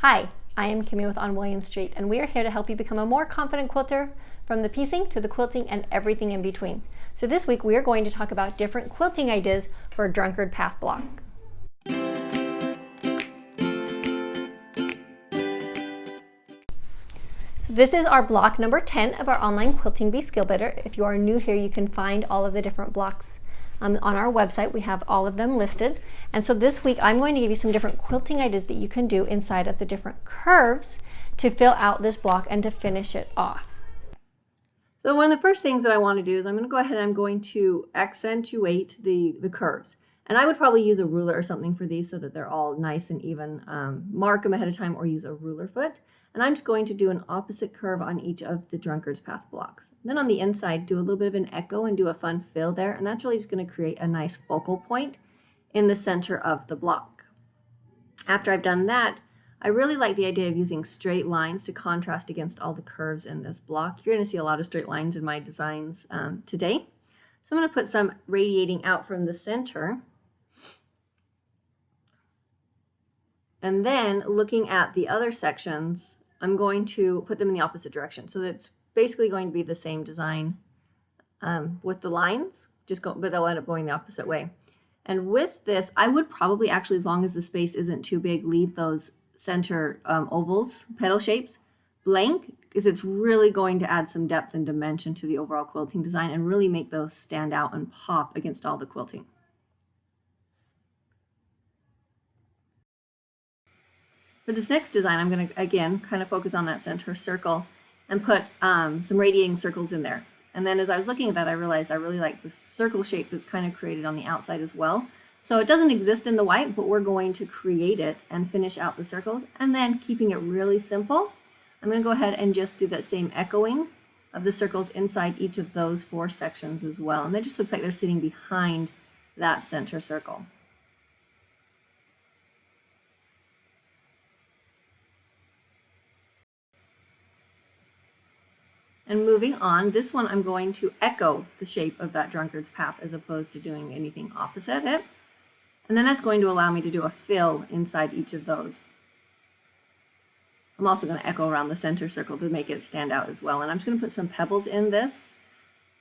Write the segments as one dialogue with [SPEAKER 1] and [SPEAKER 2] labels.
[SPEAKER 1] Hi, I am Kimmy with On William Street, and we are here to help you become a more confident quilter from the piecing to the quilting and everything in between. So this week we are going to talk about different quilting ideas for a Drunkard path block. So this is our block number 10 of our online Quilting Bee Skill Builder. If you are new here, you can find all of the different blocks on our website. We have all of them listed. And so this week I'm going to give you some different quilting ideas that you can do inside of the different curves to fill out this block and to finish it off. So one of the first things that I want to do is I'm going to go ahead and I'm going to accentuate the curves. And I would probably use a ruler or something for these so that they're all nice and even. Mark them ahead of time or use a ruler foot. And I'm just going to do an opposite curve on each of the Drunkard's path blocks. Then on the inside, do a little bit of an echo and do a fun fill there. And that's really just going to create a nice focal point in the center of the block. After I've done that, I really like the idea of using straight lines to contrast against all the curves in this block. You're going to see a lot of straight lines in my designs today. So I'm going to put some radiating out from the center. And then looking at the other sections, I'm going to put them in the opposite direction. So it's basically going to be the same design with the lines, but they'll end up going the opposite way. And with this, I would probably actually, as long as the space isn't too big, leave those center ovals, petal shapes, blank, because it's really going to add some depth and dimension to the overall quilting design and really make those stand out and pop against all the quilting. For this next design, I'm going to, again, kind of focus on that center circle and put some radiating circles in there. And then as I was looking at that, I realized I really like this circle shape that's kind of created on the outside as well. So it doesn't exist in the white, but we're going to create it and finish out the circles. And then keeping it really simple, I'm going to go ahead and just do that same echoing of the circles inside each of those 4 sections as well. And it just looks like they're sitting behind that center circle. And moving on, this one I'm going to echo the shape of that Drunkard's path as opposed to doing anything opposite it. And then that's going to allow me to do a fill inside each of those. I'm also going to echo around the center circle to make it stand out as well. And I'm just going to put some pebbles in this.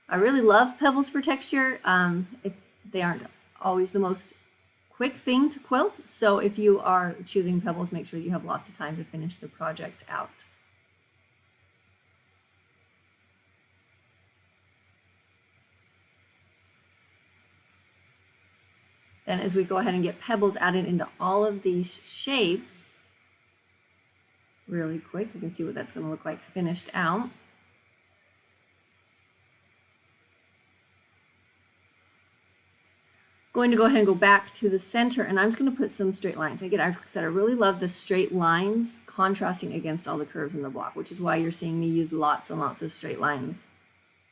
[SPEAKER 1] I really love pebbles for texture. If they aren't always the most quick thing to quilt. So if you are choosing pebbles, make sure you have lots of time to finish the project out. Then as we go ahead and get pebbles added into all of these shapes, really quick, you can see what that's going to look like finished out. Going to go ahead and go back to the center, and I'm just going to put some straight lines. Again, I've said I really love the straight lines contrasting against all the curves in the block, which is why you're seeing me use lots and lots of straight lines.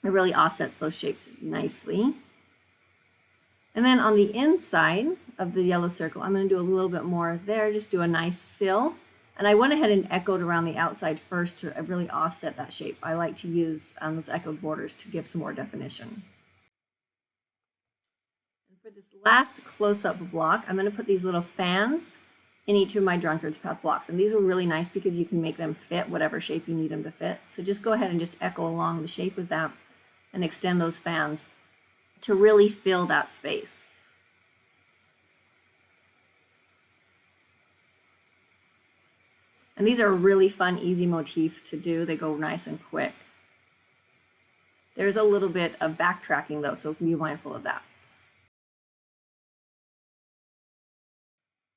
[SPEAKER 1] It really offsets those shapes nicely. And then on the inside of the yellow circle, I'm going to do a little bit more there, just do a nice fill. And I went ahead and echoed around the outside first to really offset that shape. I like to use those echoed borders to give some more definition. And for this last close-up block, I'm going to put these little fans in each of my Drunkard's path blocks. And these are really nice because you can make them fit whatever shape you need them to fit. So just go ahead and just echo along the shape of that and extend those fans to really fill that space. And these are a really fun, easy motif to do. They go nice and quick. There's a little bit of backtracking though, so be mindful of that.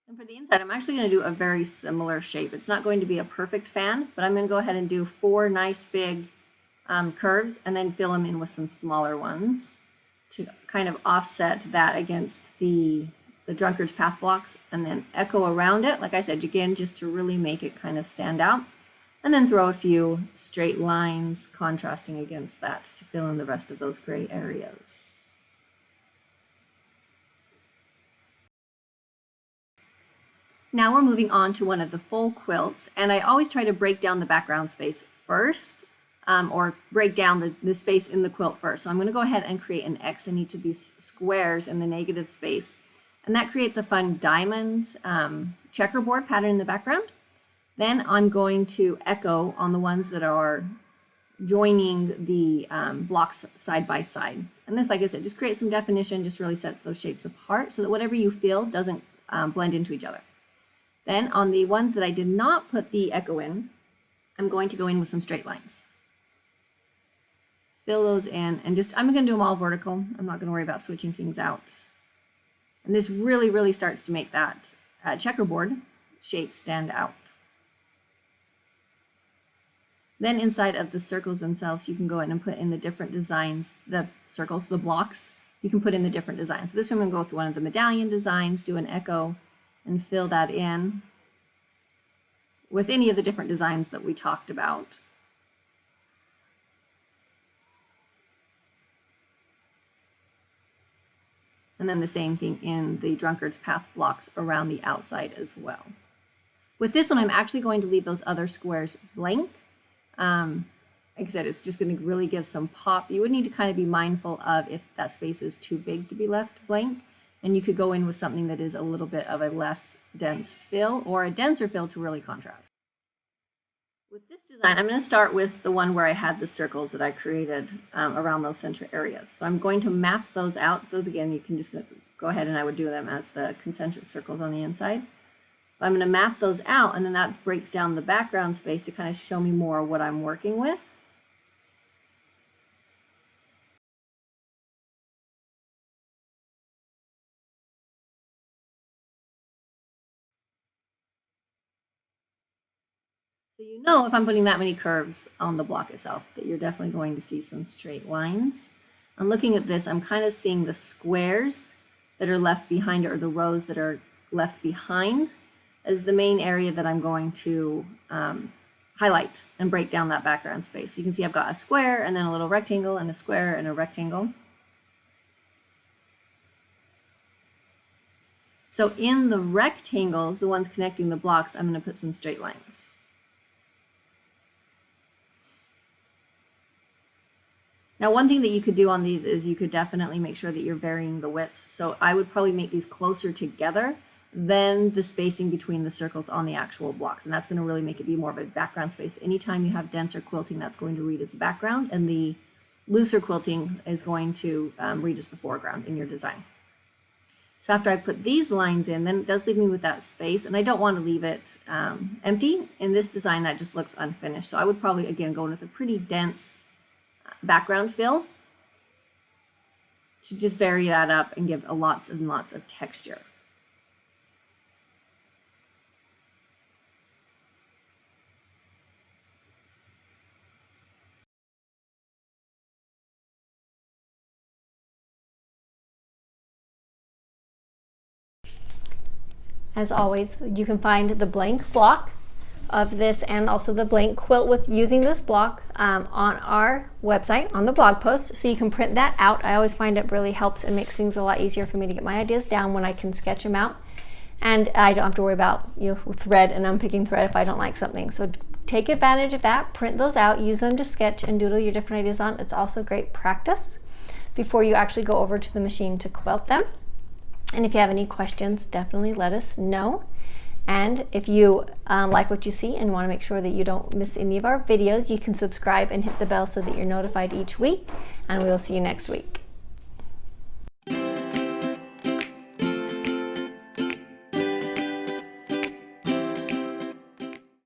[SPEAKER 1] And for the inside, I'm actually going to do a very similar shape. It's not going to be a perfect fan, but I'm going to go ahead and do 4 nice big curves and then fill them in with some smaller ones to kind of offset that against the Drunkard's path blocks, and then echo around it, like I said, again, just to really make it kind of stand out, and then throw a few straight lines contrasting against that to fill in the rest of those gray areas. Now we're moving on to one of the full quilts, and I always try to break down the background space first, or break down the space in the quilt first. So I'm going to go ahead and create an X in each of these squares in the negative space. And that creates a fun diamond checkerboard pattern in the background.
[SPEAKER 2] Then I'm going to echo on the ones that are joining the blocks side by side. And this, like I said, just creates some definition, just really sets those shapes apart so that whatever you feel doesn't blend into each other. Then on the ones that I did not put the echo in, I'm going to go in with some straight lines. Fill those in, and I'm going to do them all vertical. I'm not going to worry about switching things out. And this really, really starts to make that checkerboard shape stand out. Then inside of the circles themselves, you can go in and put in the different designs, the circles, the blocks, you can put in the different designs. So this one I'm going to go with one of the medallion designs, do an echo, and fill that in with any of the different designs that we talked about. And then the same thing in the Drunkard's Path blocks around the outside as well. With this one, I'm actually going to leave those other squares blank. Like I said, it's just going to really give some pop. You would need to kind of be mindful of if that space is too big to be left blank. And you could go in with something that is a little bit of a less dense fill or a denser fill to really contrast. With this design, I'm going to start with the one where I had the circles that I created around those center areas. So I'm going to map those out. Those, again, you can just go ahead and I would do them as the concentric circles on the inside. But I'm going to map those out, and then that breaks down the background space to kind of show me more what I'm working with. So you know if I'm putting that many curves on the block itself that you're definitely going to see some straight lines. And looking at this, I'm kind of seeing the squares that are left behind it, or the rows that are left behind, as the main area that I'm going to highlight and break down that background space. You can see I've got a square and then a little rectangle and a square and a rectangle. So in the rectangles, the ones connecting the blocks, I'm going to put some straight lines. Now, one thing that you could do on these is you could definitely make sure that you're varying the widths. So I would probably make these closer together than the spacing between the circles on the actual blocks. And that's going to really make it be more of a background space. Anytime you have denser quilting, that's going to read as a background, and the looser quilting is going to read as the foreground in your design. So after I put these lines in, then it does leave me with that space, and I don't want to leave it empty. In this design, that just looks unfinished. So I would probably, again, go in with a pretty dense background fill to just vary that up and give lots and lots of texture.
[SPEAKER 1] As always, you can find the blank block of this and also the blank quilt with using this block on our website on the blog post, so you can print that out. I always find it really helps and makes things a lot easier for me to get my ideas down when I can sketch them out, and I don't have to worry about thread and unpicking thread if I don't like something. So take advantage of that, print those out, use them to sketch and doodle your different ideas on. It's also great practice before you actually go over to the machine to quilt them. And if you have any questions, definitely let us know. And if you like what you see and want to make sure that you don't miss any of our videos, you can subscribe and hit the bell so that you're notified each week. And we will see you next week.